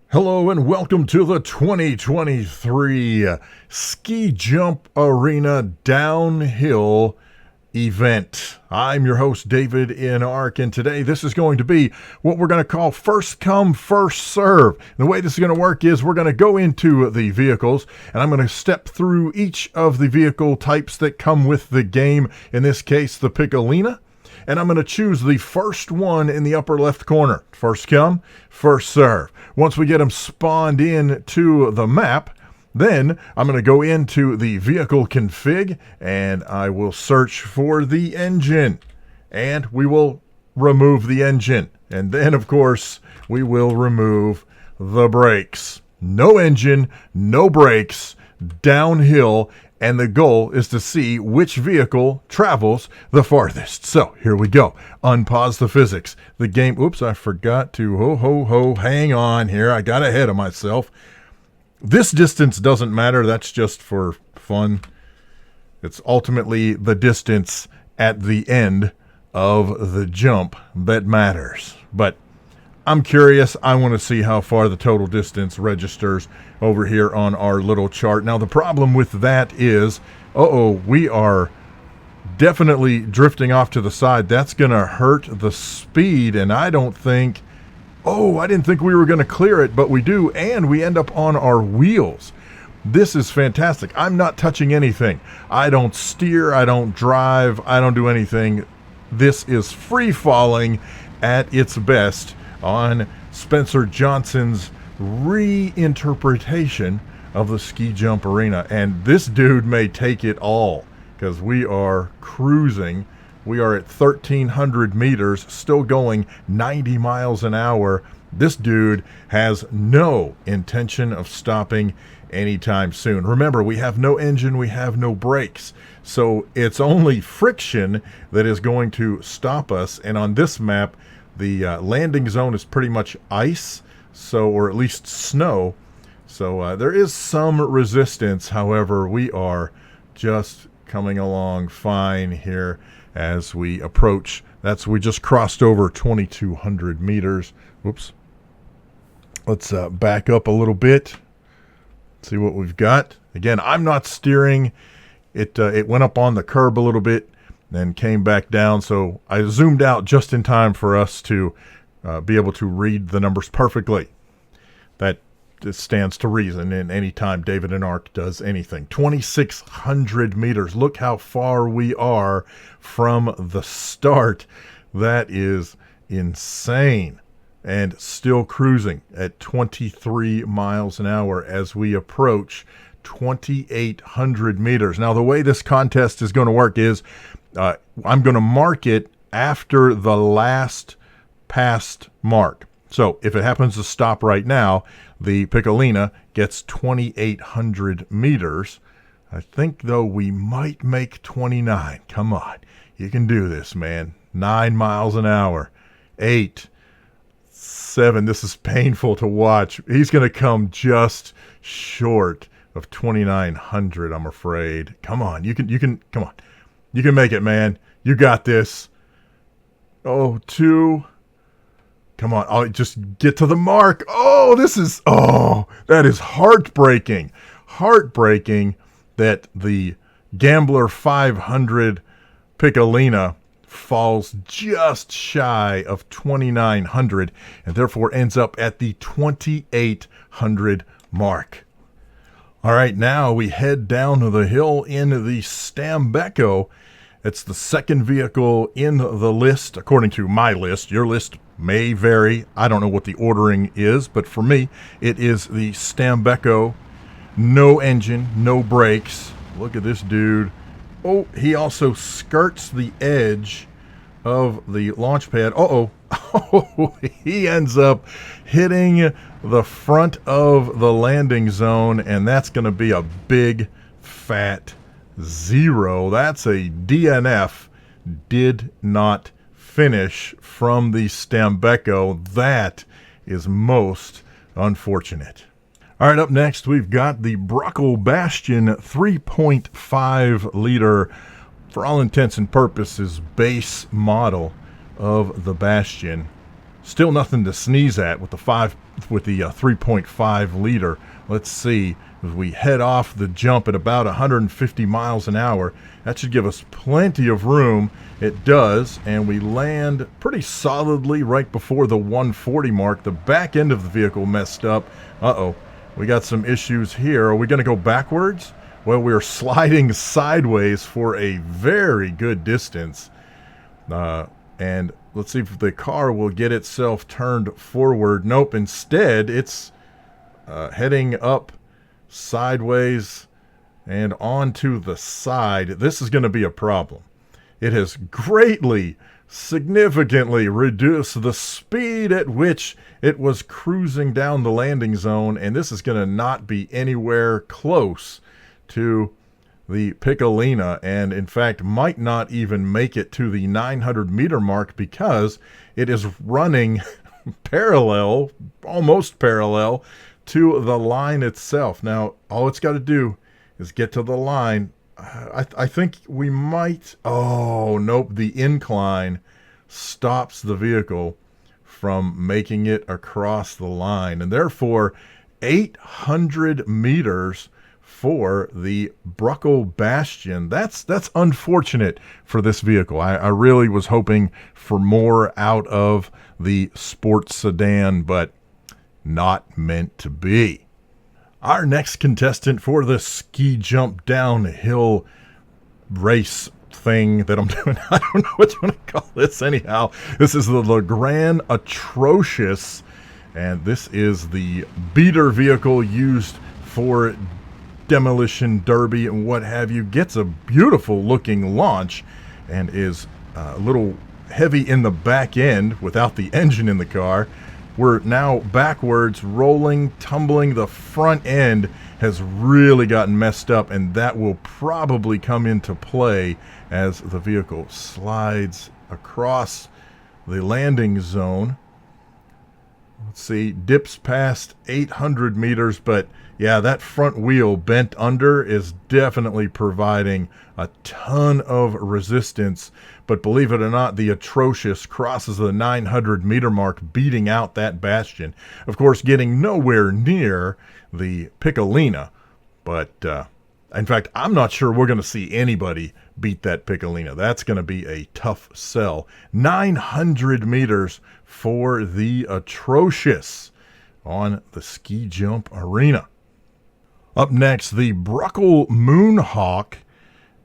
Hello and welcome to the 2023 Ski Jump Arena Downhill event. I'm your host, David in Arc, and today this is going to be what we're going to call first come, first serve. And the way this is going to work is we're going to go into the vehicles, and I'm going to step through each of the vehicle types that come with the game, in this case, the Piccolina. And I'm going to choose the first one in the upper left corner. First come, first serve. Once we get them spawned in to the map, then I'm going to go into the vehicle config and I will search for the engine. And we will remove the engine. And then, of course, we will remove the brakes. No engine, no brakes, downhill. And the goal is to see which vehicle travels the farthest. So here we go. Unpause the physics. The game, oops, I forgot to, hang on here. I got ahead of myself. This distance doesn't matter. That's just for fun. It's ultimately the distance at the end of the jump that matters. But I'm curious. I want to see how far the total distance registers over here on our little chart. Now, the problem with that is, we are definitely drifting off to the side. That's going to hurt the speed, and I don't think, I didn't think we were going to clear it, but we do, and we end up on our wheels. This is fantastic. I'm not touching anything. I don't steer, I don't drive, I don't do anything. This is free-falling at its best on Spencer Johnson's reinterpretation of the ski jump arena. And this dude may take it all because we are cruising. We are at 1,300 meters, still going 90 miles an hour. This dude has no intention of stopping anytime soon. Remember, we have no engine, we have no brakes. So it's only friction that is going to stop us. And on this map, the landing zone is pretty much ice, or at least snow. So there is some resistance. However, we are just coming along fine here as we approach. We just crossed over 2,200 meters. Whoops. Let's back up a little bit. See what we've got. Again, I'm not steering. It went up on the curb a little bit, then came back down. So I zoomed out just in time for us to be able to read the numbers perfectly. That stands to reason in any time David and Arc does anything. 2,600 meters. Look how far we are from the start. That is insane. And still cruising at 23 miles an hour as we approach 2,800 meters. Now, the way this contest is going to work is I'm going to mark it after the last passed mark. So if it happens to stop right now, the Piccolina gets 2,800 meters. I think, though, we might make 29. Come on. You can do this, man. 9 miles an hour. 8, 7. This is painful to watch. He's going to come just short of 2,900, I'm afraid. Come on. Come on. You can make it, man. You got this. 2. Come on. I'll just get to the mark. That is heartbreaking. Heartbreaking that the Gambler 500 Piccolina falls just shy of 2,900 and therefore ends up at the 2,800 mark. All right, now we head down the hill in the Stambecco. It's the second vehicle in the list, according to my list. Your list may vary. I don't know what the ordering is, but for me, it is the Stambecco. No engine, no brakes. Look at this dude. He also skirts the edge of the launch pad. He ends up hitting the front of the landing zone, and that's going to be a big, fat 0. That's a DNF. Did not finish from the Stambecco. That is most unfortunate. All right, up next, we've got the Bastion 3.5 liter, for all intents and purposes, base model of the Bastion. Still nothing to sneeze at with the 3.5 liter. Let's see, as we head off the jump at about 150 miles an hour, that should give us plenty of room. It does, and we land pretty solidly right before the 140 mark. The back end of the vehicle messed up. Uh-oh, we got some issues here. Are we going to go backwards? Well, we're sliding sideways for a very good distance. And let's see if the car will get itself turned forward. Nope, instead it's heading up sideways and onto the side. This is going to be a problem. It has greatly, significantly reduced the speed at which it was cruising down the landing zone, and this is going to not be anywhere close to the Piccolina, and in fact might not even make it to the 900 meter mark because it is running parallel, almost parallel to the line itself. Now all it's got to do is get to the line. I think we might, oh nope, the incline stops the vehicle from making it across the line, and therefore 800 meters for the Bruckle Bastion. That's unfortunate for this vehicle. I really was hoping for more out of the sports sedan, but not meant to be. Our next contestant for the ski jump downhill race thing that I'm doing, I don't know what you want to call this anyhow. This is the LeGran Atrocious, and this is the beater vehicle used for demolition derby and what have you. Gets a beautiful looking launch and is a little heavy in the back end without the engine in the car. We're now backwards, rolling, tumbling. The front end has really gotten messed up, and that will probably come into play as the vehicle slides across the landing zone. Let's see, dips past 800 meters, but yeah, that front wheel bent under is definitely providing a ton of resistance. But believe it or not, the Atrocious crosses the 900 meter mark, beating out that Bastion. Of course, getting nowhere near the Piccolina. But in fact, I'm not sure we're going to see anybody beat that Piccolina. That's going to be a tough sell. 900 meters for the Atrocious on the ski jump arena. Up next, the Bruckle Moonhawk,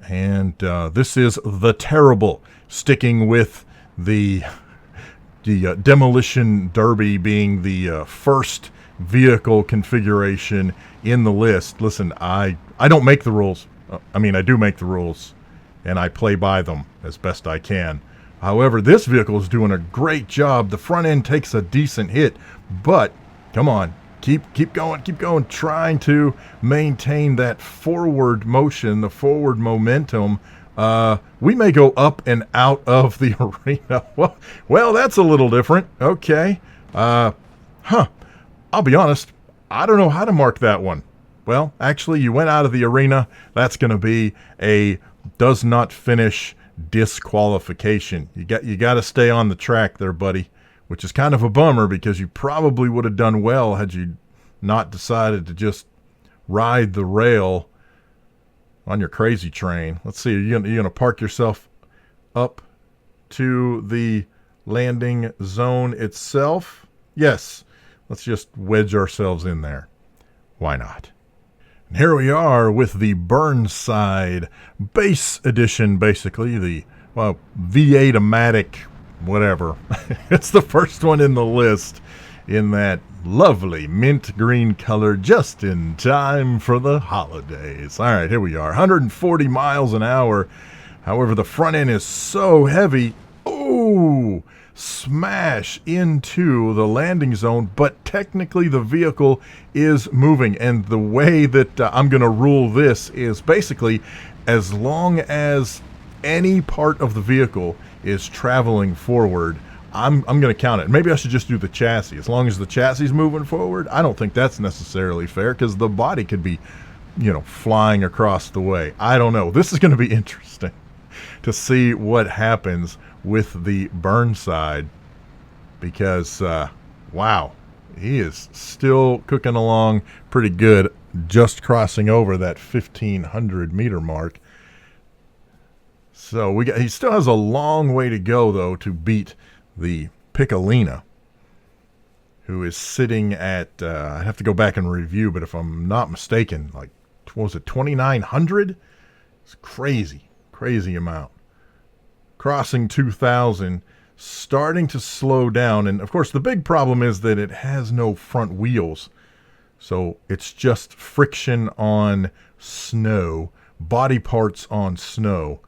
and this is the Terrible, sticking with the demolition derby being the first vehicle configuration in the list. Listen, I don't make the rules. I mean, I do make the rules, and I play by them as best I can. However, this vehicle is doing a great job. The front end takes a decent hit, but come on. Keep going, trying to maintain that forward motion, the forward momentum. We may go up and out of the arena. Well, that's a little different. Okay. I'll be honest, I don't know how to mark that one. Well, actually, you went out of the arena. That's going to be a does not finish disqualification. You got to stay on the track there, buddy. Which is kind of a bummer because you probably would have done well had you not decided to just ride the rail on your crazy train. Let's see, are you gonna park yourself up to the landing zone itself? Yes. Let's just wedge ourselves in there. Why not? And here we are with the Burnside base edition, basically the V8-O-Matic whatever. It's the first one in the list in that lovely mint green color, just in time for the holidays. All right, here we are, 140 miles an hour. However, the front end is so heavy. Ooh, smash into the landing zone, but technically the vehicle is moving. And the way that I'm going to rule this is basically as long as any part of the vehicle is traveling forward, I'm going to count it. Maybe I should just do the chassis. As long as the chassis is moving forward, I don't think that's necessarily fair because the body could be, flying across the way. I don't know. This is going to be interesting to see what happens with the Burnside. because, wow, he is still cooking along pretty good, just crossing over that 1,500 meter mark. So he still has a long way to go, though, to beat the Piccolina, who is sitting at, I have to go back and review, but if I'm not mistaken, like, what was it, 2,900? It's crazy, crazy amount. Crossing 2,000, starting to slow down. And, of course, the big problem is that it has no front wheels. So it's just friction on snow, body parts on snow,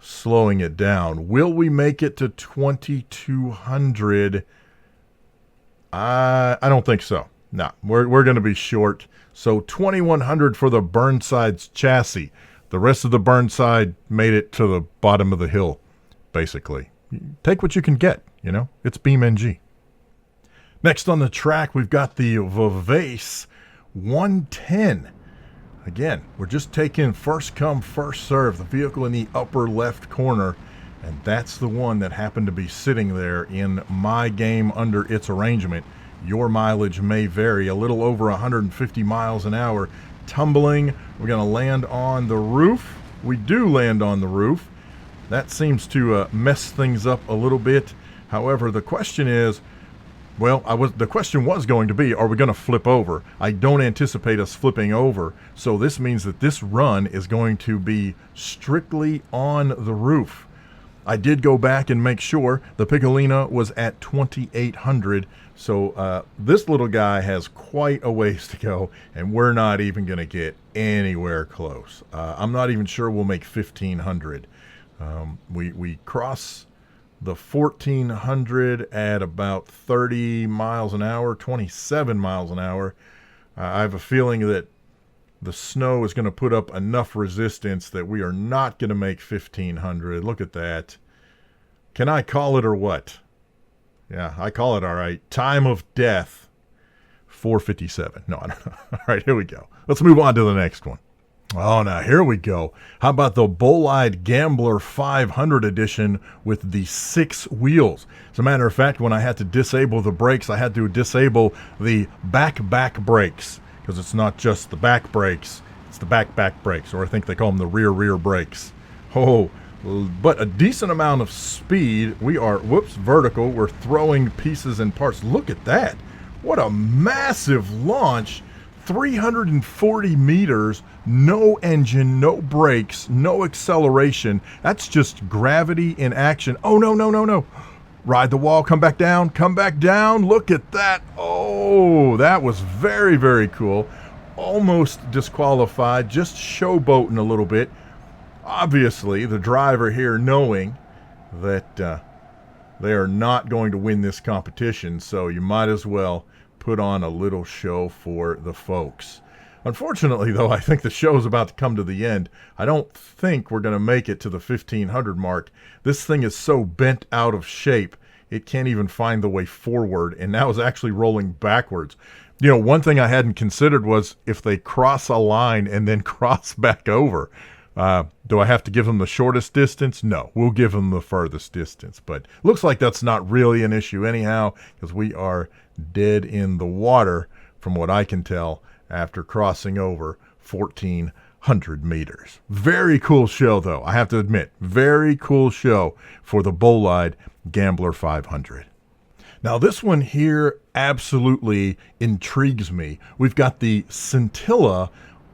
slowing it down. Will we make it to 2,200? I don't think so. No, we're going to be short. So 2,100 for the Burnside's chassis. The rest of the Burnside made it to the bottom of the hill, basically. Take what you can get, you know. It's BeamNG. Next on the track, we've got the Vivace 110. Again, we're just taking first come, first serve, the vehicle in the upper left corner, and that's the one that happened to be sitting there in my game under its arrangement. Your mileage may vary, a little over 150 miles an hour. Tumbling, we're going to land on the roof. We do land on the roof. That seems to mess things up a little bit. However, the question is, well, the question was going to be, are we going to flip over? I don't anticipate us flipping over, so this means that this run is going to be strictly on the roof. I did go back and make sure the Piccolina was at 2,800, so this little guy has quite a ways to go, and we're not even going to get anywhere close. I'm not even sure we'll make 1,500. We cross the 1,400 at about 30 miles an hour, 27 miles an hour. I have a feeling that the snow is going to put up enough resistance that we are not going to make 1,500. Look at that. Can I call it or what? Yeah, I call it all right. Time of death, 4:57. No, I don't know. All right, here we go. Let's move on to the next one. Oh, now here we go. How about the Bolide Gambler 500 edition with the 6 wheels? As a matter of fact, when I had to disable the brakes, I had to disable the back brakes, because it's not just the back brakes, it's the back brakes, or I think they call them the rear brakes. Oh, but a decent amount of speed. We are, vertical. We're throwing pieces and parts. Look at that. What a massive launch. 340 meters, no engine, no brakes, no acceleration. That's just gravity in action. Oh, no. Ride the wall, come back down. Look at that. Oh, that was very, very cool. Almost disqualified, just showboating a little bit. Obviously, the driver here knowing that they are not going to win this competition, so you might as well put on a little show for the folks. Unfortunately, though, I think the show is about to come to the end. I don't think we're going to make it to the 1,500 mark. This thing is so bent out of shape, it can't even find the way forward, and now is actually rolling backwards. You know, one thing I hadn't considered was if they cross a line and then cross back over. Do I have to give them the shortest distance? No, we'll give them the furthest distance. But looks like that's not really an issue anyhow, because we are dead in the water, from what I can tell, after crossing over 1,400 meters. Very cool show, though, I have to admit. Very cool show for the Bolide Gambler 500. Now, this one here absolutely intrigues me. We've got the Scintilla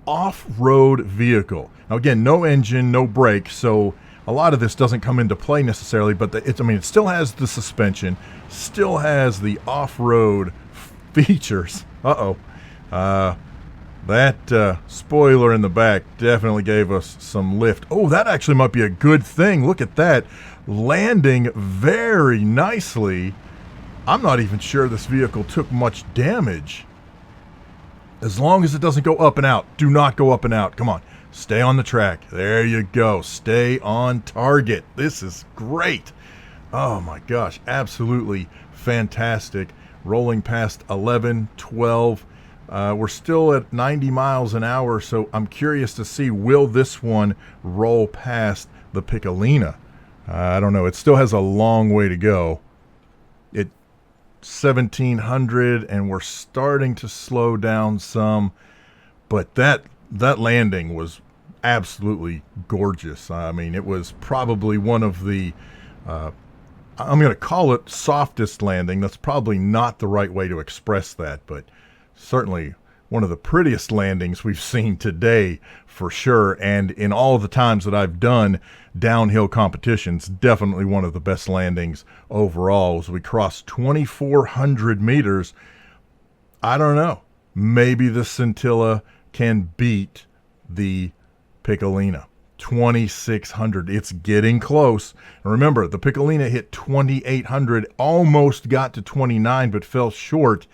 off-road vehicle. Now, again, no engine, no brakes, so a lot of this doesn't come into play necessarily, but it still has the suspension, still has the off-road features. That spoiler in the back definitely gave us some lift. Oh, that actually might be a good thing. Look at that. Landing very nicely. I'm not even sure this vehicle took much damage. As long as it doesn't go up and out. Do not go up and out. Come on. Stay on the track. There you go. Stay on target. This is great. Oh my gosh. Absolutely fantastic. Rolling past 11, 12. We're still at 90 miles an hour, so I'm curious to see, will this one roll past the Piccolina? I don't know. It still has a long way to go. 1700, and we're starting to slow down some. But that landing was absolutely gorgeous. I mean, it was probably one of the, I'm going to call it softest landing. That's probably not the right way to express that, but certainly one of the prettiest landings we've seen today for sure. And in all the times that I've done downhill competitions, definitely one of the best landings overall. As we crossed 2,400 meters, I don't know. Maybe the Scintilla can beat the Piccolina. 2,600. It's getting close. And remember, the Piccolina hit 2,800, almost got to 29, but fell short.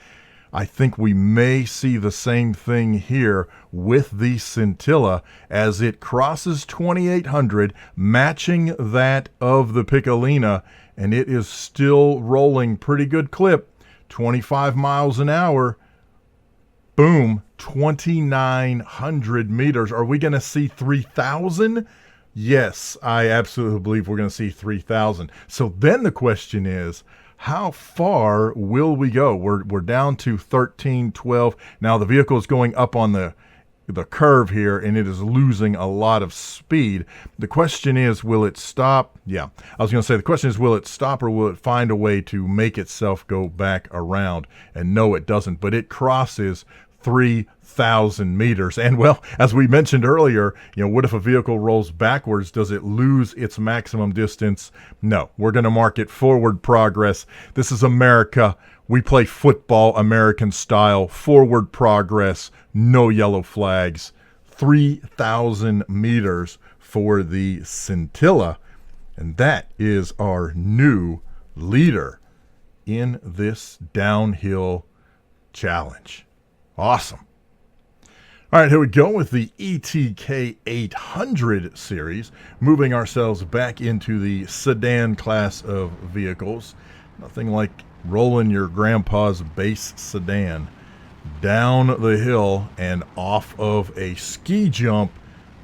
I think we may see the same thing here with the Scintilla as it crosses 2,800, matching that of the Piccolina, and it is still rolling pretty good clip, 25 miles an hour. Boom, 2,900 meters. Are we going to see 3,000? Yes, I absolutely believe we're going to see 3,000. So then the question is, how far will we go? We're down to 13, 12. Now the vehicle is going up on the curve here, and it is losing a lot of speed. The question is, will it stop? Yeah, I was going to say the question is, will it stop or will it find a way to make itself go back around? And no, it doesn't, but it crosses 3,000 meters. And well, as we mentioned earlier, what if a vehicle rolls backwards? Does it lose its maximum distance? No, we're going to mark it forward progress. This is America. We play football American style, forward progress, no yellow flags. 3,000 meters for the Scintilla. And that is our new leader in this downhill challenge. Awesome. All right, here we go with the ETK 800 series, moving ourselves back into the sedan class of vehicles. Nothing like rolling your grandpa's base sedan down the hill and off of a ski jump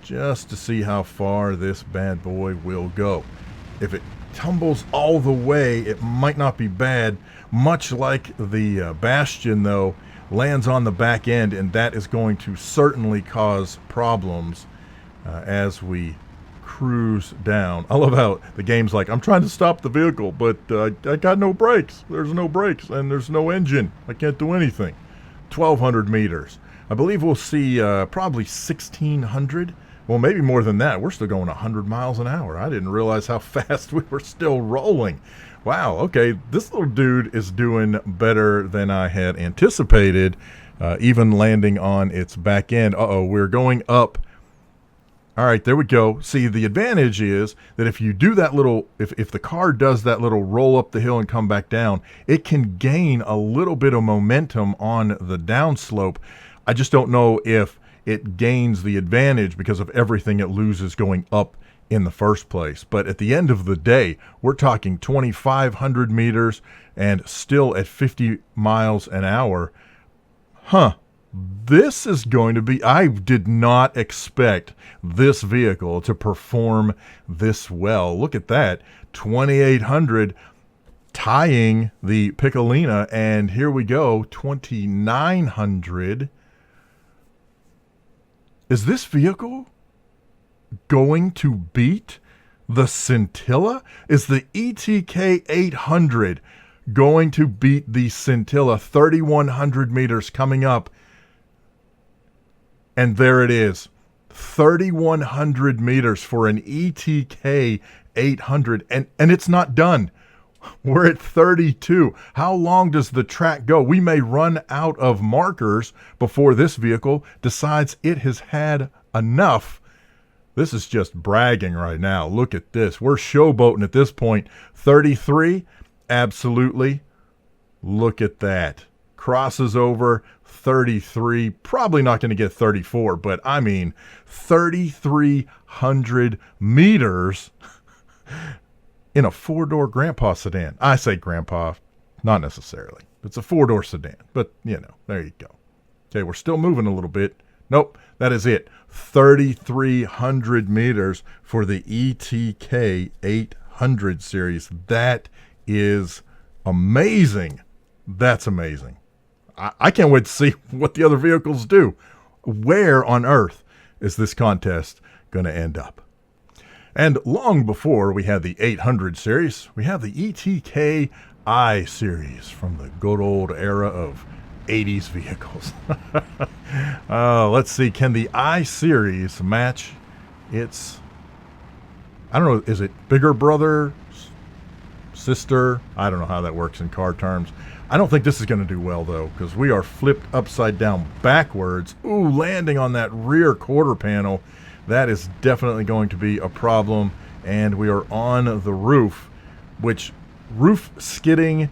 just to see how far this bad boy will go. If it tumbles all the way, it might not be bad. Much like the Bastion, though, lands on the back end, and that is going to certainly cause problems as we cruise down. I love how the game's like, I'm trying to stop the vehicle, but I got no brakes. There's no brakes, and there's no engine. I can't do anything. 1,200 meters. I believe we'll see probably 1,600. Well, maybe more than that. We're still going 100 miles an hour. I didn't realize how fast we were still rolling. Wow, okay, this little dude is doing better than I had anticipated, even landing on its back end. Uh-oh, we're going up. All right, there we go. See, the advantage is that if you do that little, if the car does that little roll up the hill and come back down, it can gain a little bit of momentum on the downslope. I just don't know if it gains the advantage because of everything it loses going up in the first place. But at the end of the day, we're talking 2,500 meters and still at 50 miles an hour. This is going to be, I did not expect this vehicle to perform this well. Look at that, 2,800 tying the Piccolina, and here we go, 2,900. Is this vehicle going to beat the Scintilla? Is the ETK 800 going to beat the Scintilla? 3,100 meters coming up. And there it is. 3,100 meters for an ETK 800. And it's not done. We're at 32. How long does the track go? We may run out of markers before this vehicle decides it has had enough. This is just bragging right now. Look at this. We're showboating at this point. 33? Absolutely. Look at that. Crosses over 33. Probably not going to get 34, but I mean 3,300 meters in a four-door grandpa sedan. I say grandpa, not necessarily. It's a four-door sedan, but, there you go. Okay, we're still moving a little bit. Nope, that is it. 3,300 meters for the ETK 800 series. That is amazing. That's amazing. I can't wait to see what the other vehicles do. Where on earth is this contest going to end up? And long before we had the 800 series, we have the ETK I-Series from the good old era of 80s vehicles. Let's see, can the I-Series match its, I don't know, is it bigger brother, sister? I don't know how that works in car terms. I don't think this is going to do well, though, because we are flipped upside down backwards. Ooh, landing on that rear quarter panel. That is definitely going to be a problem. And we are on the roof, which roof skidding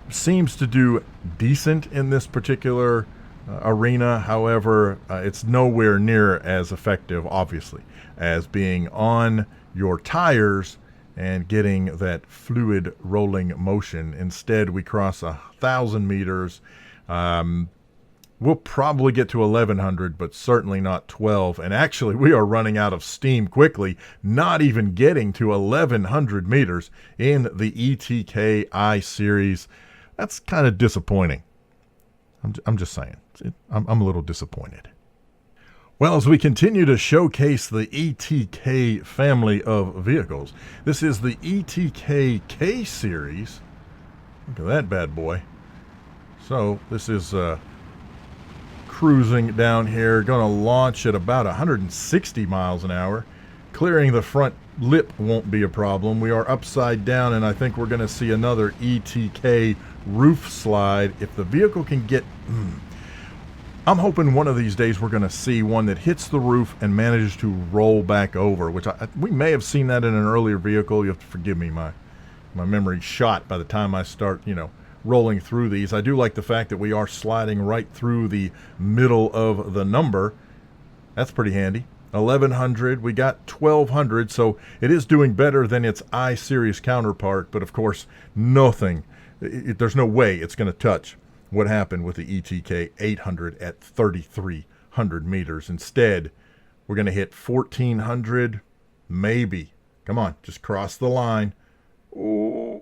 seems to do decent in this particular arena. However, it's nowhere near as effective, obviously, as being on your tires and getting that fluid rolling motion. Instead, we cross 1,000 meters. We'll probably get to 1,100, but certainly not 12. And actually, we are running out of steam quickly, not even getting to 1,100 meters in the ETK I-Series. That's kind of disappointing. I'm just saying. I'm a little disappointed. Well, as we continue to showcase the ETK family of vehicles, this is the ETK K-Series. Look at that bad boy. So this is cruising down here, going to launch at about 160 miles an hour. Clearing the front lip won't be a problem. We are upside down, and I think we're going to see another ETK roof slide. If the vehicle can get... I'm hoping one of these days we're going to see one that hits the roof and manages to roll back over, which we may have seen that in an earlier vehicle. You have to forgive me, my memory's shot by the time I start, rolling through these. I do like the fact that we are sliding right through the middle of the number. That's pretty handy. 1,100, we got 1,200, so it is doing better than its I-Series counterpart, but of course, there's no way it's going to touch what happened with the ETK 800 at 3,300 meters. Instead, we're going to hit 1,400, maybe. Come on, just cross the line. Oh,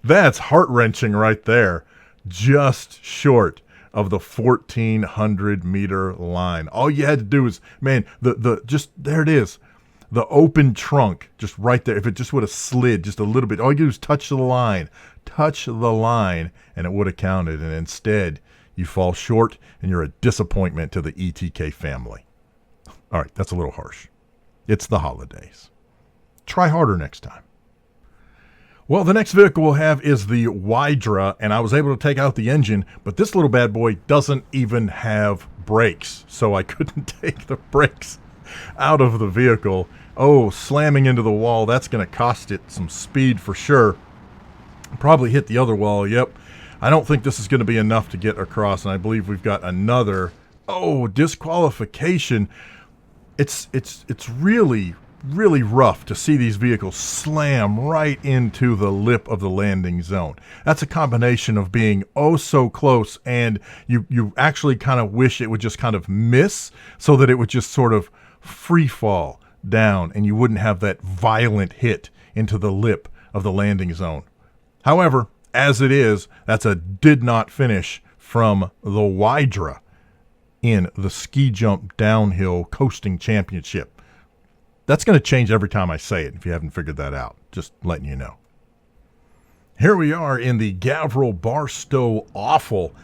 that's heart-wrenching right there. Just short of the 1,400 meter line. All you had to do is, man, just there it is. The open trunk, just right there. If it just would have slid just a little bit, all you do is touch the line, and it would have counted. And instead, you fall short, and you're a disappointment to the ETK family. All right, that's a little harsh. It's the holidays. Try harder next time. Well, the next vehicle we'll have is the Wydra, and I was able to take out the engine, but this little bad boy doesn't even have brakes, so I couldn't take the brakes out of the vehicle. Oh, slamming into the wall, that's going to cost it some speed for sure. Probably hit the other wall, yep. I don't think this is going to be enough to get across, and I believe we've got another. Oh, disqualification. It's really rough to see these vehicles slam right into the lip of the landing zone. That's a combination of being oh so close, and you actually kind of wish it would just kind of miss so that it would just sort of free fall down and you wouldn't have that violent hit into the lip of the landing zone. However, as it is, that's a did not finish from the Wydra in the ski jump downhill coasting championship. That's going to change every time I say it, if you haven't figured that out. Just letting you know. Here we are in the Gavril Barstow Awful,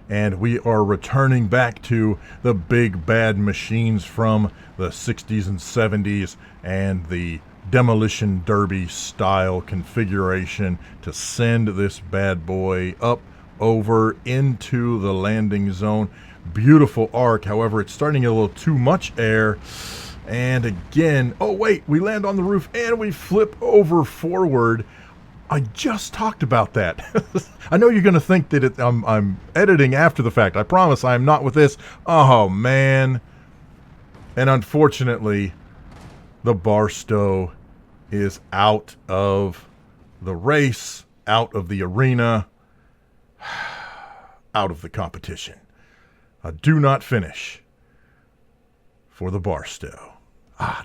and we are returning back to the big bad machines from the 60s and 70s and the demolition derby style configuration to send this bad boy up over into the landing zone. Beautiful arc. However, it's starting to get a little too much air. And again, oh wait, we land on the roof and we flip over forward. I just talked about that. I know you're going to think that I'm editing after the fact. I promise I am not with this. Oh man. And unfortunately, the Barstow is out of the race, out of the arena, out of the competition. A do not finish for the Barstow.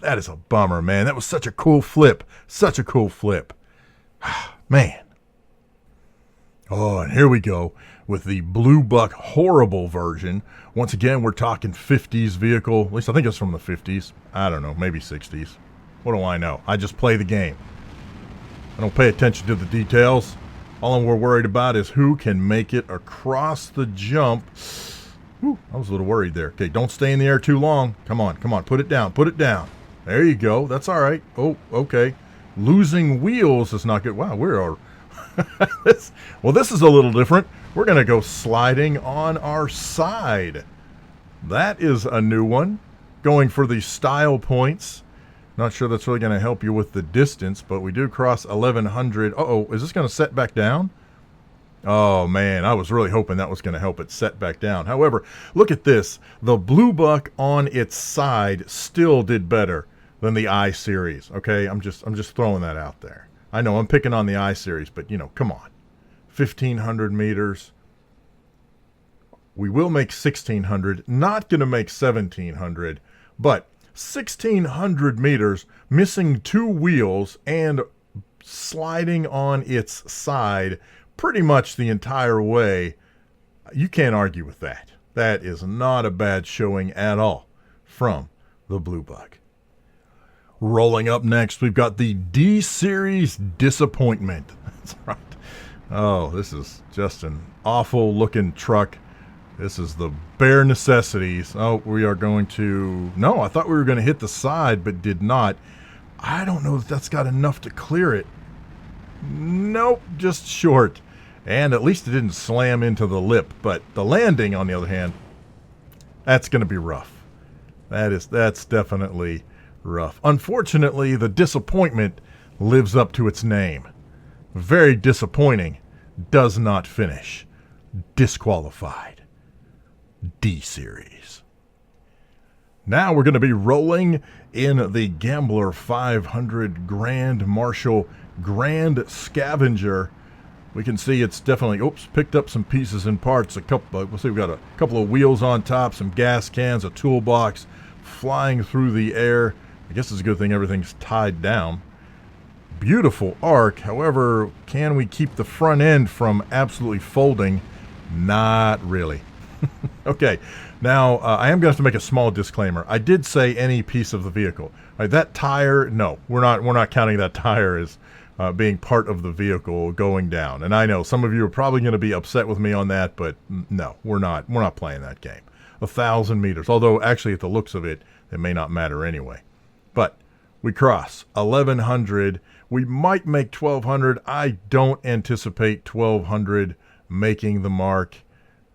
That is a bummer, man. That was such a cool flip. Such a cool flip. Man. Oh, and here we go with the Bluebuck horrible version. Once again, we're talking 50s vehicle. At least I think it's from the 50s. I don't know, maybe 60s. What do I know? I just play the game. I don't pay attention to the details. All we're worried about is who can make it across the jump. Whew, I was a little worried there. Okay, don't stay in the air too long. Come on, come on, put it down, put it down. There you go. That's all right. Oh, okay. Losing wheels is not good. Wow, we're well, this is a little different. We're going to go sliding on our side. That is a new one. Going for the style points. Not sure that's really going to help you with the distance, but we do cross 1100. Uh-oh, is this going to set back down? Oh, man, I was really hoping that was going to help it set back down. However, look at this. The Bluebuck on its side still did better than the I-Series, okay? I'm just throwing that out there. I know I'm picking on the I-Series, but, you know, come on. 1,500 meters. We will make 1,600. Not going to make 1,700, but 1,600 meters, missing 2 wheels and sliding on its side pretty much the entire way. You can't argue with that. That is not a bad showing at all from the Bluebuck. Rolling up next, we've got the D-Series Disappointment. That's right. Oh, this is just an awful looking truck. This is the bare necessities. Oh, we are going to... No, I thought we were going to hit the side, but did not. I don't know if that's got enough to clear it. Nope, just short. And at least it didn't slam into the lip. But the landing, on the other hand, that's going to be rough. That's definitely rough. Unfortunately, the disappointment lives up to its name. Very disappointing. Does not finish. Disqualified. D-Series. Now we're going to be rolling in the Gambler 500 Grand Marshal Grand Scavenger. We can see it's definitely, picked up some pieces and parts. We'll see, we've got a couple of wheels on top, some gas cans, a toolbox flying through the air. I guess it's a good thing everything's tied down. Beautiful arc. However, can we keep the front end from absolutely folding? Not really. Okay, now I am going to have to make a small disclaimer. I did say any piece of the vehicle. Right, that tire, no, we're not counting that tire as being part of the vehicle going down. And I know some of you are probably going to be upset with me on that, but no, we're not playing that game. 1,000 meters. Although actually, at the looks of it, it may not matter anyway. But we cross 1,100. We might make 1,200. I don't anticipate 1,200 making the mark.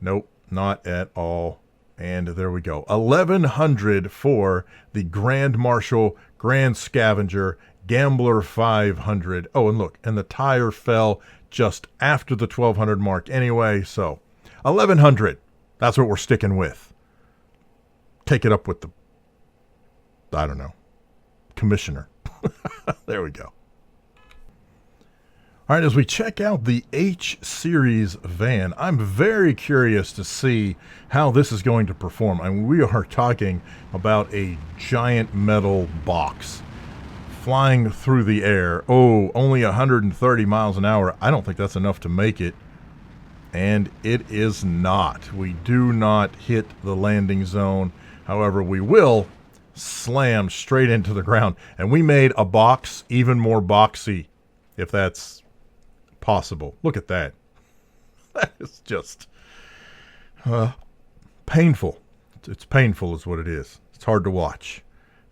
Nope, not at all. And there we go. 1,100 for the Grand Marshal, Grand Scavenger, Gambler 500. Oh, and look, and the tire fell just after the 1,200 mark anyway. So 1,100. That's what we're sticking with. Take it up with the, I don't know, commissioner. There we go. All right, as we check out the H-Series van, I'm very curious to see how this is going to perform. I mean, we are talking about a giant metal box flying through the air. Oh, only 130 miles an hour. I don't think that's enough to make it. And it is not. We do not hit the landing zone. However, we will slam straight into the ground. And we made a box even more boxy, if that's possible. Look at that. That is just painful. It's painful is what it is. It's hard to watch.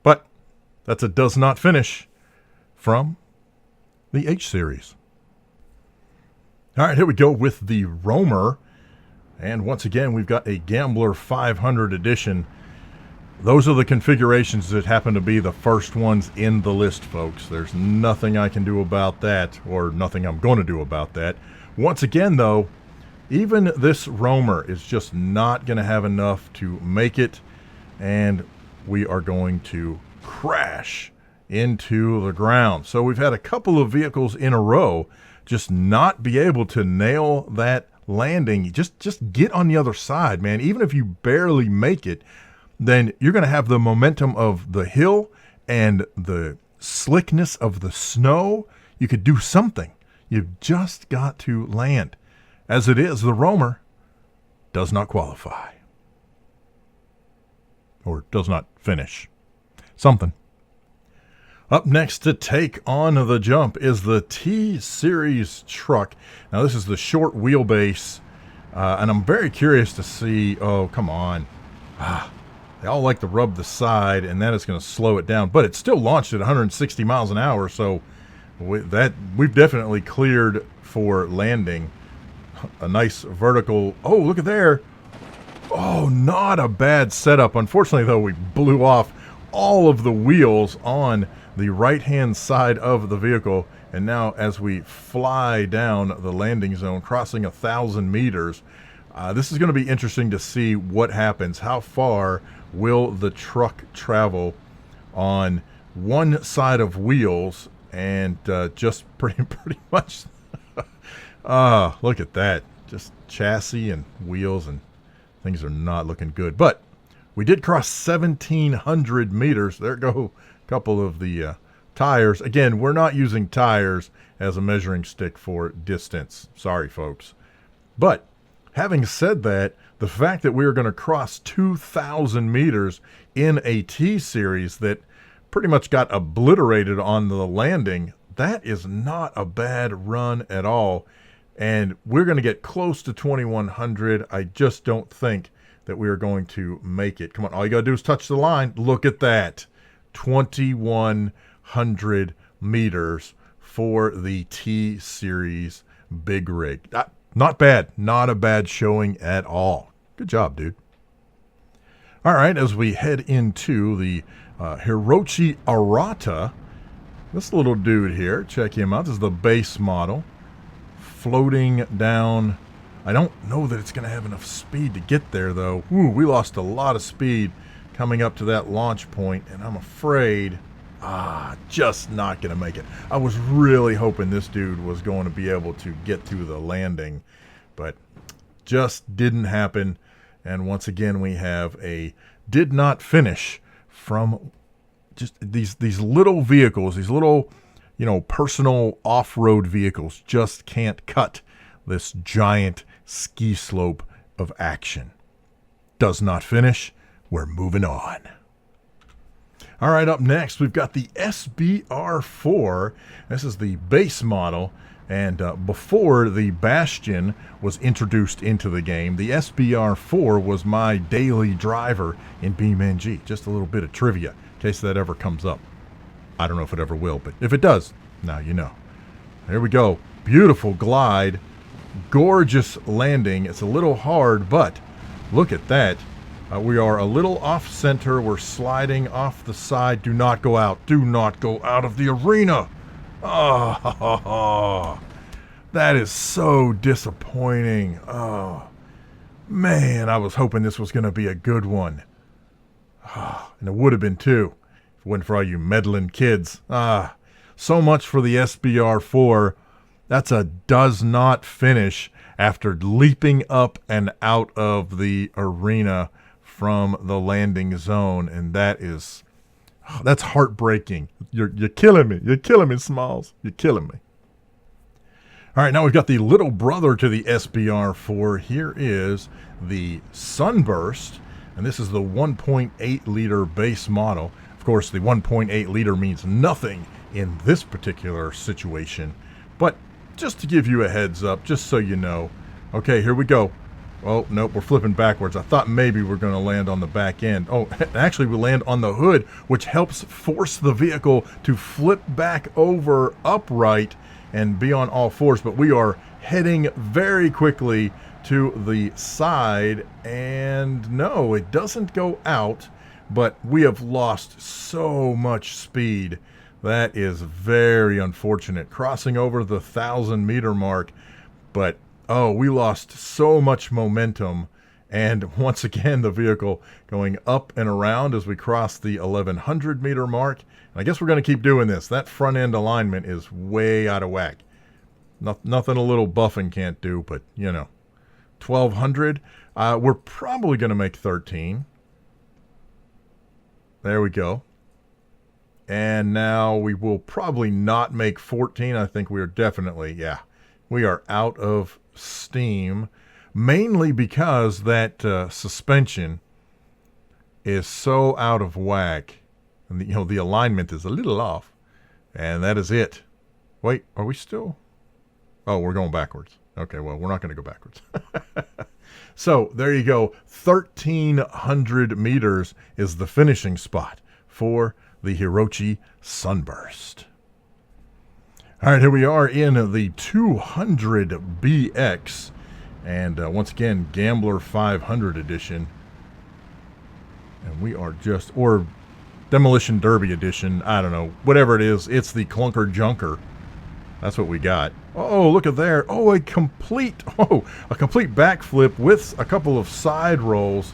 But that's a does not finish from the H-Series. All right, here we go with the Roamer. And once again, we've got a Gambler 500 edition. Those are the configurations that happen to be the first ones in the list, folks. There's nothing I can do about that, or nothing I'm going to do about that. Once again, though, even this Roamer is just not going to have enough to make it, and we are going to crash into the ground. So we've had a couple of vehicles in a row just not be able to nail that landing. Just get on the other side, man. Even if you barely make it, then you're going to have the momentum of the hill and the slickness of the snow. You could do something. You've just got to land. As it is, the roamer does not qualify. Or does not finish. Something. Up next to take on the jump is the T-Series truck. Now this is the short wheelbase, and I'm very curious to see, oh, come on. They all like to rub the side, and that is going to slow it down. But it's still launched at 160 miles an hour, so we've definitely cleared for landing. A nice vertical. Oh, look at there. Oh, not a bad setup. Unfortunately, though, we blew off all of the wheels on the right-hand side of the vehicle. And now as we fly down the landing zone, crossing 1,000 meters, this is going to be interesting to see what happens. How far will the truck travel on one side of wheels and just pretty much look at that, just chassis and wheels, and things are not looking good. But we did cross 1,700 meters. There go a couple of the tires. Again, we're not using tires as a measuring stick for distance. Sorry, folks. But having said that, the fact that we are going to cross 2,000 meters in a T-Series that pretty much got obliterated on the landing, that is not a bad run at all. And we're going to get close to 2,100. I just don't think that we are going to make it. Come on, all you got to do is touch the line. Look at that. 2,100 meters for the T-Series big rig. Not bad. Not a bad showing at all. Good job, dude. All right, as we head into the Hirochi Aurata, this little dude here, check him out. This is the base model. Floating down. I don't know that it's going to have enough speed to get there, though. Ooh, we lost a lot of speed coming up to that launch point, and I'm afraid, just not going to make it. I was really hoping this dude was going to be able to get through the landing, but just didn't happen. And once again, we have a did not finish from just these little vehicles, these little, personal off-road vehicles just can't cut this giant ski slope of action. Does not finish. We're moving on. All right, up next, we've got the SBR4. This is the base model. And before the Bastion was introduced into the game, the SBR4 was my daily driver in BeamNG. Just a little bit of trivia in case that ever comes up. I don't know if it ever will, but if it does, now you know. There we go. Beautiful glide. Gorgeous landing. It's a little hard, but look at that. We are a little off center. We're sliding off the side. Do not go out. Do not go out of the arena. Oh, that is so disappointing. Oh, man, I was hoping this was going to be a good one. And it would have been too, if it wasn't for all you meddling kids. So much for the SBR4. That's a does not finish after leaping up and out of the arena from the landing zone. And that's heartbreaking. You're killing me. You're killing me, Smalls. You're killing me. All right, now we've got the little brother to the SBR4. Here is the Sunburst, and this is the 1.8 liter base model. Of course, the 1.8 liter means nothing in this particular situation, but just to give you a heads up, just so you know. Okay, here we go. Oh, nope, we're flipping backwards. I thought maybe we're going to land on the back end. Oh, actually, we land on the hood, which helps force the vehicle to flip back over upright and be on all fours. But we are heading very quickly to the side. And no, it doesn't go out, but we have lost so much speed. That is very unfortunate. Crossing over the 1,000-meter mark, but oh, we lost so much momentum, and once again, the vehicle going up and around as we cross the 1,100-meter mark. And I guess we're going to keep doing this. That front-end alignment is way out of whack. Nothing a little buffing can't do, but, 1,200. We're probably going to make 13. There we go. And now we will probably not make 14. I think we are definitely, we are out of steam, mainly because that suspension is so out of whack, and the alignment is a little off, and that is it. Wait, are we still? Oh, we're going backwards. Okay, well, we're not going to go backwards. So there you go. 1,300 meters is the finishing spot for the Hirochi Sunburst. All right, here we are in the 200BX, and once again, Gambler 500 edition. And we are just, or Demolition Derby edition, I don't know, whatever it is, it's the Clunker Junker. That's what we got. Oh, look at there. Oh, a complete backflip with a couple of side rolls.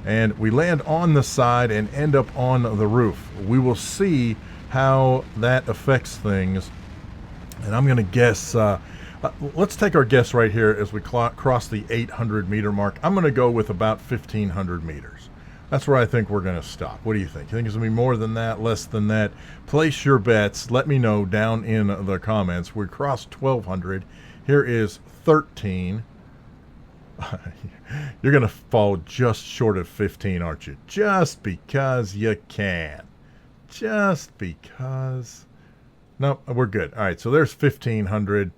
And we land on the side and end up on the roof. We will see how that affects things. And I'm going to guess, let's take our guess right here as we cross the 800 meter mark. I'm going to go with about 1,500 meters. That's where I think we're going to stop. What do you think? You think it's going to be more than that, less than that? Place your bets. Let me know down in the comments. We crossed 1,200. Here is 13. You're going to fall just short of 15, aren't you? Just because you can. Just because. No, we're good. All right, so there's 1,500.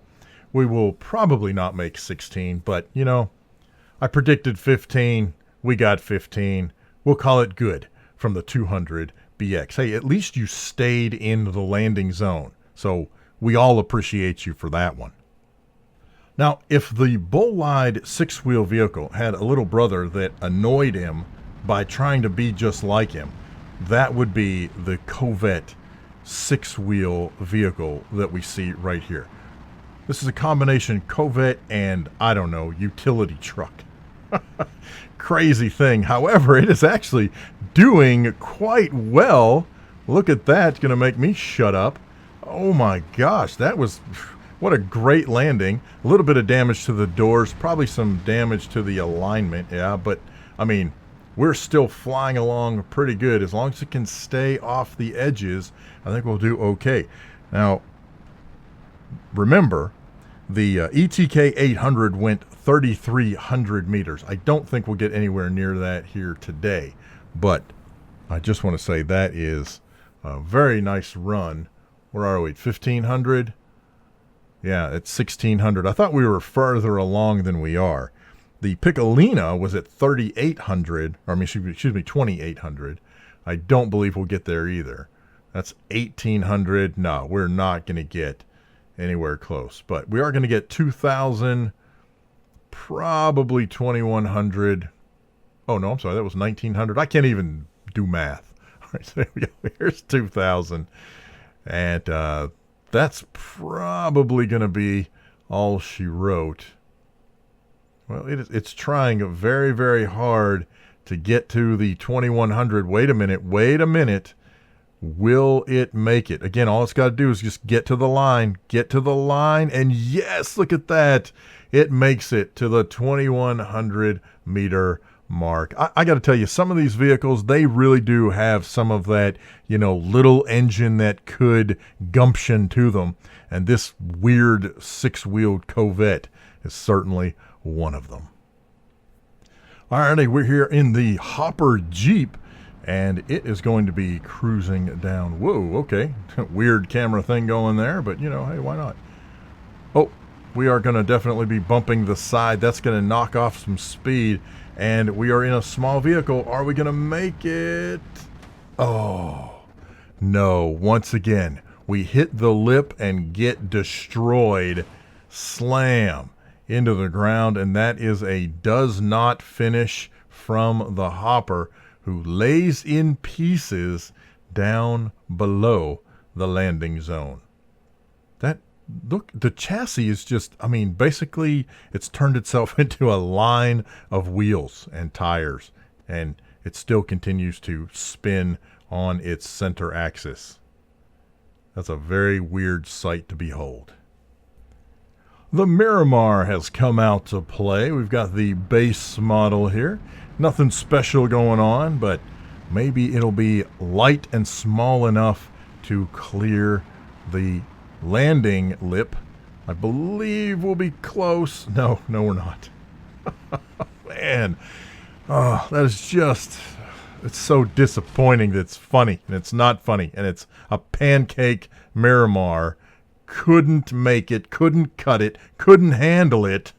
We will probably not make 16, but, you know, I predicted 15. We got 15. We'll call it good from the 200BX. Hey, at least you stayed in the landing zone. So we all appreciate you for that one. Now, if the Bolide six-wheel vehicle had a little brother that annoyed him by trying to be just like him, that would be the Covet six-wheel vehicle that we see right here. This is a combination Covet and, I don't know, utility truck. Crazy thing. However, it is actually doing quite well. Look at that. It's going to make me shut up. Oh my gosh, that was, what a great landing. A little bit of damage to the doors, probably some damage to the alignment. Yeah, but I mean, we're still flying along pretty good. As long as it can stay off the edges, I think we'll do okay. Now, remember, the ETK 800 went 3,300 meters. I don't think we'll get anywhere near that here today, but I just want to say that is a very nice run. Where are we? 1,500? Yeah, it's 1,600. I thought we were further along than we are. The Piccolina was at 3,800, or I mean, excuse me, 2,800. I don't believe we'll get there either. That's 1,800. No, we're not going to get anywhere close, but we are going to get 2,000, probably 2,100. Oh no, I'm sorry, that was 1,900. I can't even do math. All right, so there we go. Here's 2,000, and that's probably going to be all she wrote. Well, it's trying very, very hard to get to the 2,100. Wait a minute. Will it make it? Again, all it's got to do is just get to the line, and yes, look at that. It makes it to the 2,100 meter mark. I got to tell you, some of these vehicles, they really do have some of that, you know, little engine that could gumption to them. And this weird six-wheeled Covet is certainly one of them. All righty, we're here in the Hopper Jeep, and it is going to be cruising down. Whoa, okay. Weird camera thing going there, but, you know, hey, why not? Oh, we are going to definitely be bumping the side. That's going to knock off some speed, and we are in a small vehicle. Are we going to make it? Oh, no. Once again, we hit the lip and get destroyed. Slam into the ground, and that is a does not finish from the Hopper, who lays in pieces down below the landing zone. That, look, the chassis is just, I mean, basically it's turned itself into a line of wheels and tires, and it still continues to spin on its center axis. That's a very weird sight to behold. The Miramar has come out to play. We've got the base model here. Nothing special going on, but maybe it'll be light and small enough to clear the landing lip I believe we'll be close. No, we're not. Man, oh, that is just, it's so disappointing that it's funny, and it's not funny, and it's a pancake Miramar. Couldn't make it, couldn't cut it, couldn't handle it,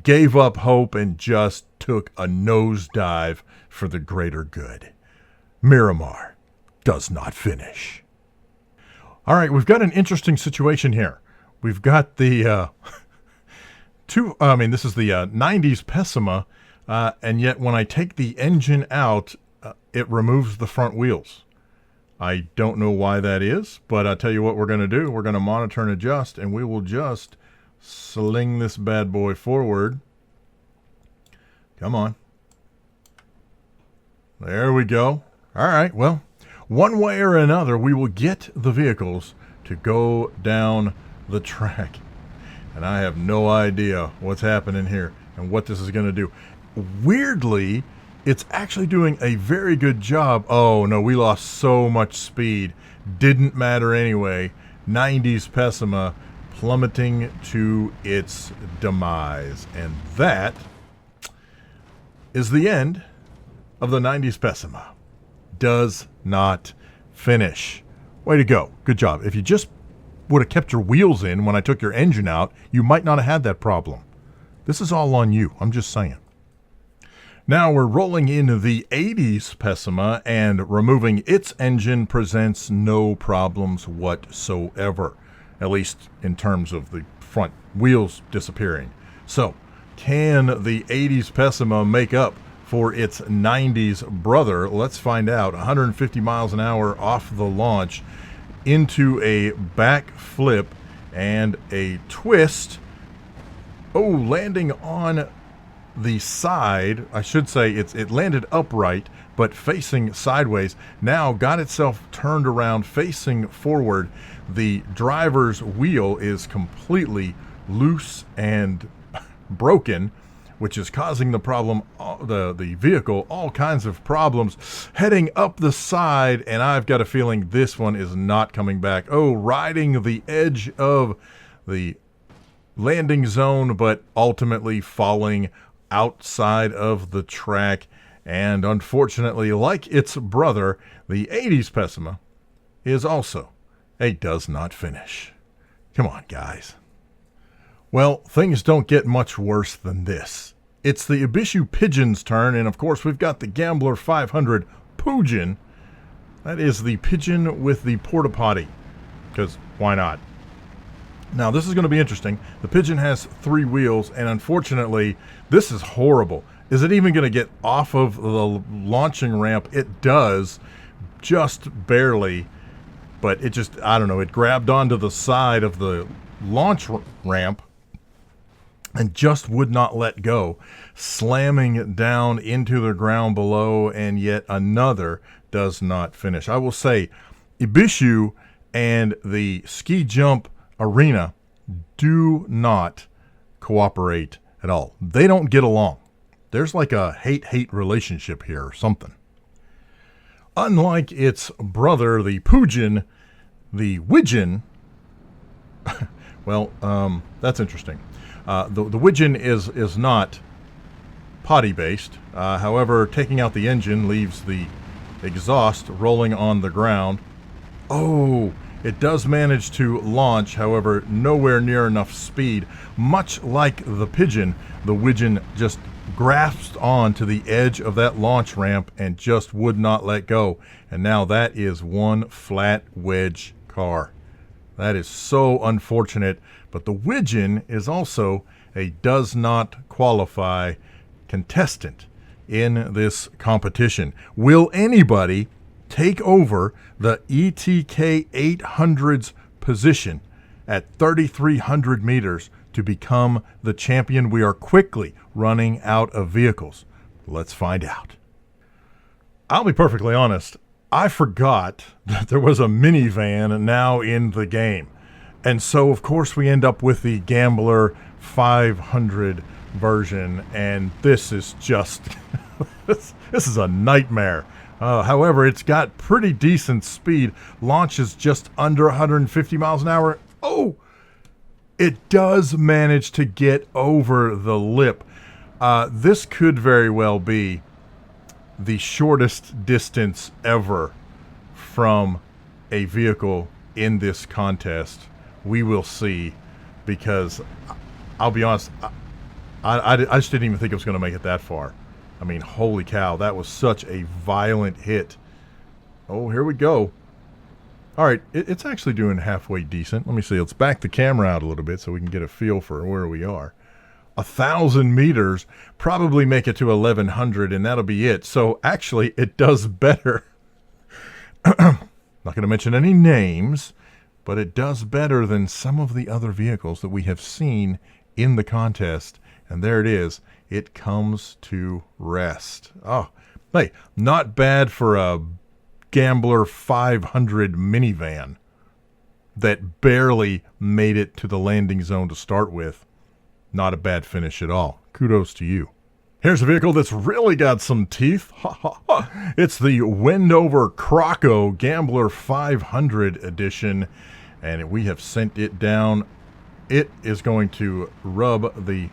gave up hope, and just took a nosedive for the greater good. Miramar does not finish. All right, we've got an interesting situation here. We've got the this is the 90s Pessima, and yet when I take the engine out, it removes the front wheels. I don't know why that is, but I'll tell you what we're going to do. We're going to monitor and adjust, and we will just sling this bad boy forward. Come on. There we go. All right, well, one way or another, we will get the vehicles to go down the track. And I have no idea what's happening here and what this is going to do. Weirdly, it's actually doing a very good job. Oh, no, we lost so much speed. Didn't matter anyway. 90s Pessima plummeting to its demise. And that is the end of the 90s Pessima. Does not finish. Way to go. Good job. If you just would have kept your wheels in when I took your engine out, you might not have had that problem. This is all on you. I'm just saying. Now we're rolling into the 80s Pessima, and removing its engine presents no problems whatsoever, at least in terms of the front wheels disappearing. So, can the 80s Pessima make up for its 90s brother? Let's find out. 150 miles an hour off the launch into a back flip and a twist. Oh, landing on the side. I should say it landed upright, but facing sideways. Now got itself turned around, facing forward. The driver's wheel is completely loose and broken, which is causing the problem, the vehicle, all kinds of problems, heading up the side, and I've got a feeling this one is not coming back. Oh, riding the edge of the landing zone, but ultimately falling outside of the track, and unfortunately, like its brother, the 80s Pessima is also a does not finish. Come on, guys. Well, things don't get much worse than this. It's the Ibishu Pigeon's turn, and of course we've got the Gambler 500 Pigeon. That is the Pigeon with the porta potty, because why not? Now this is going to be interesting. The Pigeon has 3 wheels, and unfortunately this is horrible. Is it even going to get off of the launching ramp? It does, just barely, but it just, I don't know, it grabbed onto the side of the launch ramp and just would not let go, slamming down into the ground below, and yet another does not finish. I will say, Ibishu and the ski jump arena do not cooperate at all. They don't get along. There's like a hate-hate relationship here or something. Unlike its brother, the Pigeon, the Wigeon, well, that's interesting. The Wigeon is not potty-based. However, taking out the engine leaves the exhaust rolling on the ground. Oh, it does manage to launch, however, nowhere near enough speed. Much like the Pigeon, the Wigeon just grasped on to the edge of that launch ramp and just would not let go. And now that is one flat wedge car. That is so unfortunate. But the Wigeon is also a does not qualify contestant in this competition. Will anybody take over the ETK 800's position at 3,300 meters to become the champion? We are quickly running out of vehicles. Let's find out. I'll be perfectly honest. I forgot that there was a minivan now in the game. And so, of course, we end up with the Gambler 500 version, and this is just, this is a nightmare. However, it's got pretty decent speed. Launches just under 150 miles an hour. Oh, It does manage to get over the lip. This could very well be the shortest distance ever from a vehicle in this contest. We will see, because I'll be honest, I just didn't even think it was going to make it that far. I mean, holy cow, that was such a violent hit. Oh, here we go. All right, it's actually doing halfway decent. Let me see. Let's back the camera out a little bit so we can get a feel for where we are. 1,000 meters, probably make it to 1,100, and that'll be it. So actually, it does better. Not going to mention any names, but it does better than some of the other vehicles that we have seen in the contest. And there it is. It comes to rest. Oh, hey, not bad for a Gambler 500 minivan that barely made it to the landing zone to start with. Not a bad finish at all. Kudos to you. Here's a vehicle that's really got some teeth. It's the Wendover Croco Gambler 500 edition, and we have sent it down. It is going to rub the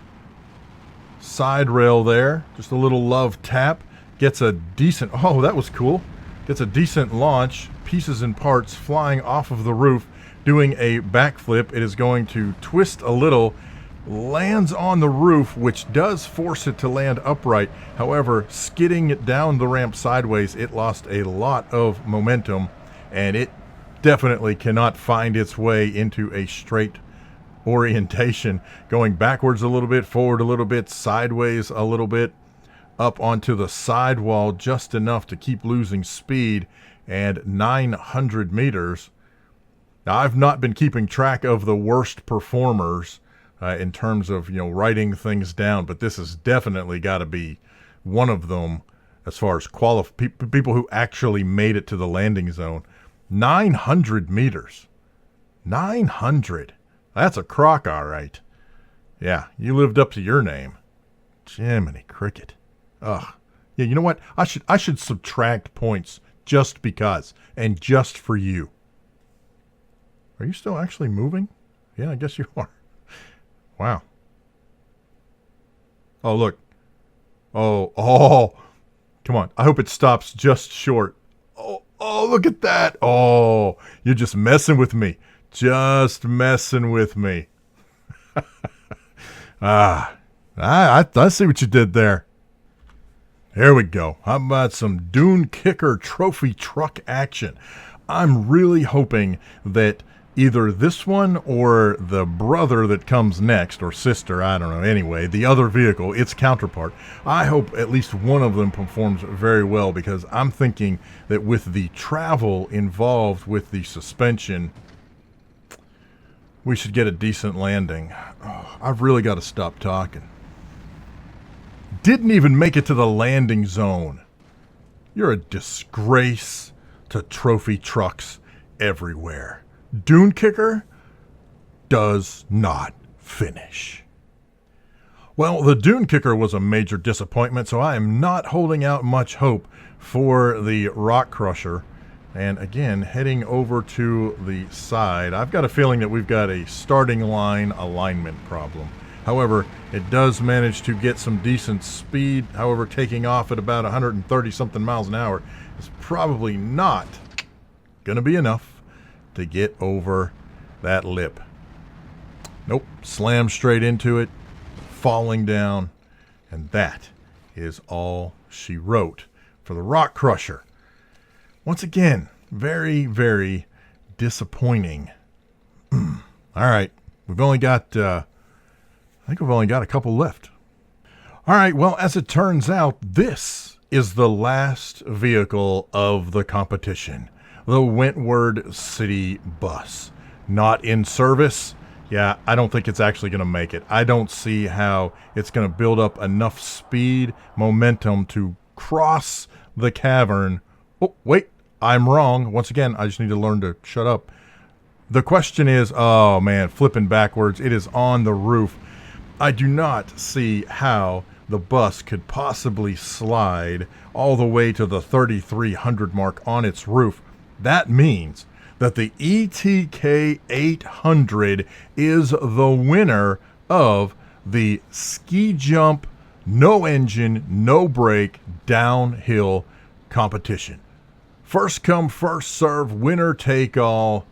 side rail there. Just a little love tap. Gets a decent... Oh, that was cool. Gets a decent launch, pieces and parts flying off of the roof, doing a backflip. It is going to twist a little, lands on the roof, which does force it to land upright. However, skidding it down the ramp sideways, it lost a lot of momentum, and it definitely cannot find its way into a straight orientation. Going backwards a little bit, forward a little bit, sideways a little bit, up onto the sidewall just enough to keep losing speed, and 900 meters. Now, I've not been keeping track of the worst performers in terms of, writing things down, but this has definitely got to be one of them as far as people who actually made it to the landing zone. 900 meters. 900. That's a croc, all right. Yeah, you lived up to your name. Jiminy cricket. Ugh. Yeah, you know what? I should subtract points just because, and just for you. Are you still actually moving? Yeah, I guess you are. Wow. Oh, look. Oh. Come on. I hope it stops just short. Oh, look at that. Oh, you're just messing with me. Just messing with me. I see what you did there. There we go. How about some Dunekicker trophy truck action? I'm really hoping that either this one or the brother that comes next, or sister, I don't know, anyway, the other vehicle, its counterpart, I hope at least one of them performs very well, because I'm thinking that with the travel involved with the suspension, we should get a decent landing. Oh, I've really got to stop talking. Didn't even make it to the landing zone. You're a disgrace to trophy trucks everywhere. Dunekicker does not finish. Well, the Dunekicker was a major disappointment, so I am not holding out much hope for the RockCrusher. And again, heading over to the side, I've got a feeling that we've got a starting line alignment problem. However, it does manage to get some decent speed. However, taking off at about 130-something miles an hour is probably not going to be enough to get over that lip. Nope, slam straight into it, falling down, and that is all she wrote for the RockCrusher. Once again, very, very disappointing. All right, we've only got... I think we've only got a couple left. All right, well, as it turns out, this is the last vehicle of the competition. The Wentward City Bus. Not in service. Yeah, I don't think it's actually going to make it. I don't see how it's going to build up enough speed, momentum to cross the cavern. Oh, wait, I'm wrong. Once again, I just need to learn to shut up. The question is, oh man, flipping backwards. It is on the roof. I do not see how the bus could possibly slide all the way to the 3,300 mark on its roof. That means that the ETK 800 is the winner of the ski jump, no engine, no brake, downhill competition. First come, first serve, winner take all.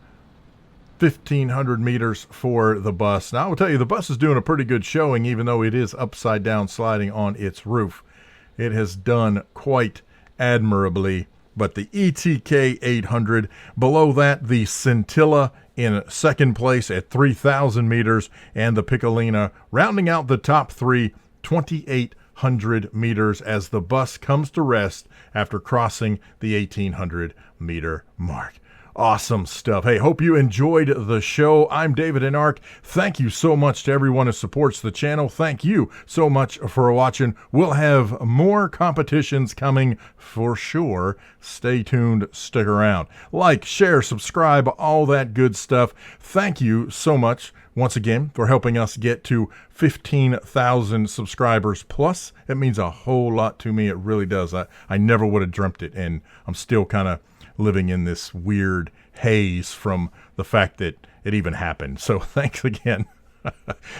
1,500 meters for the bus. Now, I will tell you, the bus is doing a pretty good showing, even though it is upside down sliding on its roof. It has done quite admirably. But the ETK 800, below that, the Scintilla in second place at 3,000 meters, and the Piccolina rounding out the top three, 2,800 meters, as the bus comes to rest after crossing the 1,800 meter mark. Awesome stuff. Hey, hope you enjoyed the show. I'm David and Ark. Thank you so much to everyone who supports the channel. Thank you so much for watching. We'll have more competitions coming for sure. Stay tuned. Stick around. Like, share, subscribe, all that good stuff. Thank you so much once again for helping us get to 15,000 subscribers plus. It means a whole lot to me. It really does. I never would have dreamt it, and I'm still kind of living in this weird haze from the fact that it even happened. So thanks again.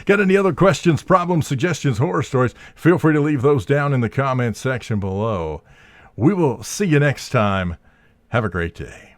Got any other questions, problems, suggestions, horror stories? Feel free to leave those down in the comments section below. We will see you next time. Have a great day.